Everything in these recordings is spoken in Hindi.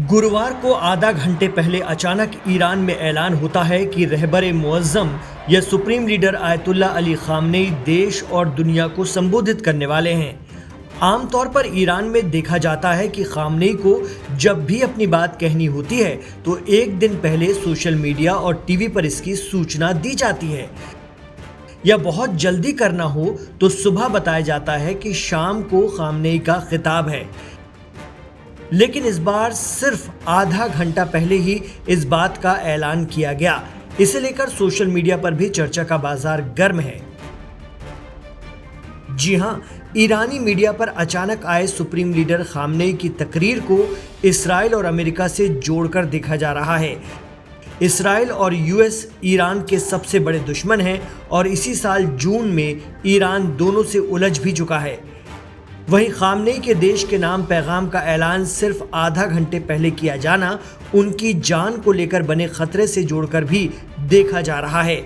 गुरुवार को आधा घंटे पहले अचानक ईरान में ऐलान होता है कि रहबर मुअज़्ज़म या सुप्रीम लीडर आयतुल्लाह अली ख़ामनेई देश और दुनिया को संबोधित करने वाले हैं। आमतौर पर ईरान में देखा जाता है कि ख़ामनेई को जब भी अपनी बात कहनी होती है तो एक दिन पहले सोशल मीडिया और टीवी पर इसकी सूचना दी जाती है, या बहुत जल्दी करना हो तो सुबह बताया जाता है कि शाम को ख़ामनेई का खिताब है। लेकिन इस बार सिर्फ आधा घंटा पहले ही इस बात का ऐलान किया गया। इसे लेकर सोशल मीडिया पर भी चर्चा का बाजार गर्म है। जी हां, ईरानी मीडिया पर अचानक आए सुप्रीम लीडर ख़ामनेई की तकरीर को इसराइल और अमेरिका से जोड़कर देखा जा रहा है। इसराइल और यूएस ईरान के सबसे बड़े दुश्मन हैं और इसी साल जून में ईरान दोनों से उलझ भी चुका है। वहीं ख़ामनेई के देश के नाम पैगाम का ऐलान सिर्फ आधा घंटे पहले किया जाना उनकी जान को लेकर बने खतरे से जोड़कर भी देखा जा रहा है।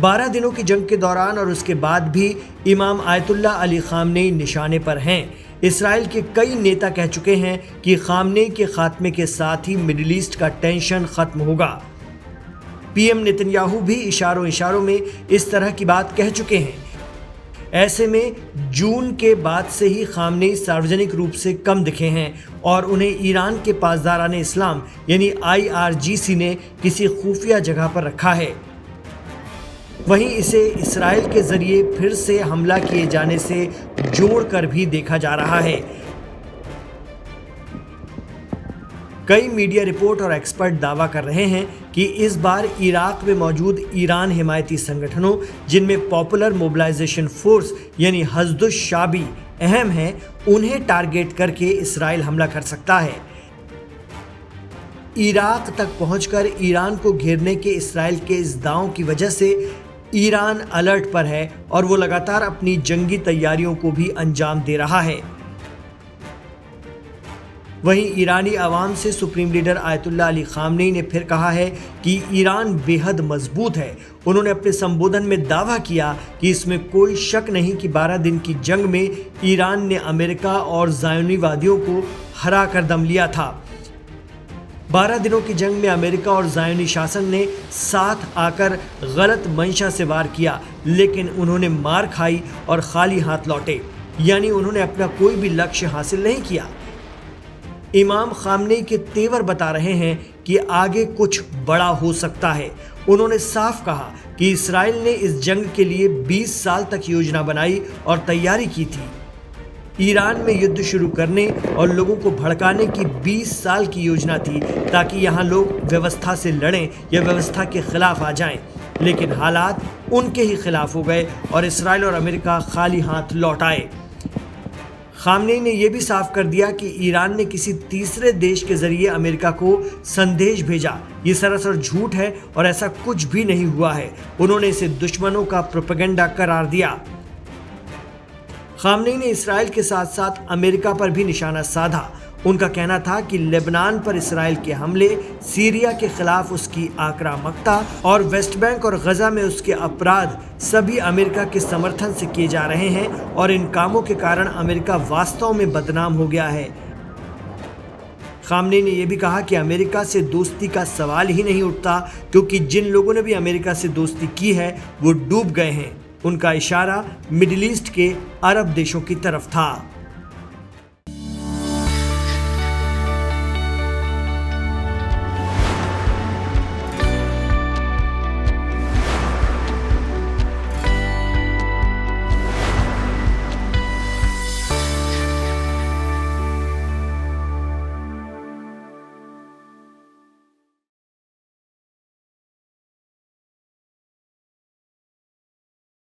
12 दिनों की जंग के दौरान और उसके बाद भी इमाम आयतुल्लाह अली ख़ामनेई निशाने पर हैं। इसराइल के कई नेता कह चुके हैं कि ख़ामनेई के खात्मे के साथ ही मिडिल ईस्ट का टेंशन खत्म होगा। पीएम नेतन्याहू भी इशारों में इस तरह की बात कह चुके हैं। ऐसे में जून के बाद से ही ख़ामनेई सार्वजनिक रूप से कम दिखे हैं और उन्हें ईरान के पासदारान इस्लाम यानी IRGC ने किसी खुफिया जगह पर रखा है। वहीं इसे इसराइल के जरिए फिर से हमला किए जाने से जोड़कर भी देखा जा रहा है। कई मीडिया रिपोर्ट और एक्सपर्ट दावा कर रहे हैं कि इस बार इराक में मौजूद ईरान हिमायती संगठनों, जिनमें पॉपुलर मोबिलाइजेशन फोर्स यानी हश्दुश शाबी अहम है, उन्हें टारगेट करके इसराइल हमला कर सकता है। इराक तक पहुंचकर ईरान को घेरने के इसराइल के इस दांव की वजह से ईरान अलर्ट पर है और वो लगातार अपनी जंगी तैयारियों को भी अंजाम दे रहा है। वहीं ईरानी अवाम से सुप्रीम लीडर आयतुल्लाह अली ख़ामनेई ने फिर कहा है कि ईरान बेहद मजबूत है। उन्होंने अपने संबोधन में दावा किया कि इसमें कोई शक नहीं कि 12 दिन की जंग में ईरान ने अमेरिका और ज़ायोनीवादियों को हरा कर दम लिया था। 12 दिनों की जंग में अमेरिका और ज़ायोनी शासन ने साथ आकर गलत मंशा से वार किया, लेकिन उन्होंने मार खाई और खाली हाथ लौटे, यानी उन्होंने अपना कोई भी लक्ष्य हासिल नहीं किया। इमाम ख़ामनेई के तेवर बता रहे हैं कि आगे कुछ बड़ा हो सकता है। उन्होंने साफ कहा कि इसराइल ने इस जंग के लिए 20 साल तक योजना बनाई और तैयारी की थी। ईरान में युद्ध शुरू करने और लोगों को भड़काने की 20 साल की योजना थी ताकि यहाँ लोग व्यवस्था से लड़ें या व्यवस्था के खिलाफ आ जाएं, लेकिन हालात उनके ही खिलाफ हो गए और इसराइल और अमेरिका खाली हाथ लौट आए। ख़ामनेई ने यह भी साफ कर दिया कि ईरान ने किसी तीसरे देश के जरिए अमेरिका को संदेश भेजा। ये सरासर झूठ है और ऐसा कुछ भी नहीं हुआ है। उन्होंने इसे दुश्मनों का प्रोपेगेंडा करार दिया। ख़ामनेई ने इसराइल के साथ साथ अमेरिका पर भी निशाना साधा। उनका कहना था कि लेबनान पर इसराइल के हमले, सीरिया के खिलाफ उसकी आक्रामकता और वेस्ट बैंक और गजा में उसके अपराध सभी अमेरिका के समर्थन से किए जा रहे हैं और इन कामों के कारण अमेरिका वास्तव में बदनाम हो गया है। ख़ामनेई ने यह भी कहा कि अमेरिका से दोस्ती का सवाल ही नहीं उठता, क्योंकि जिन लोगों ने भी अमेरिका से दोस्ती की है वो डूब गए हैं। उनका इशारा मिडिल ईस्ट के अरब देशों की तरफ था।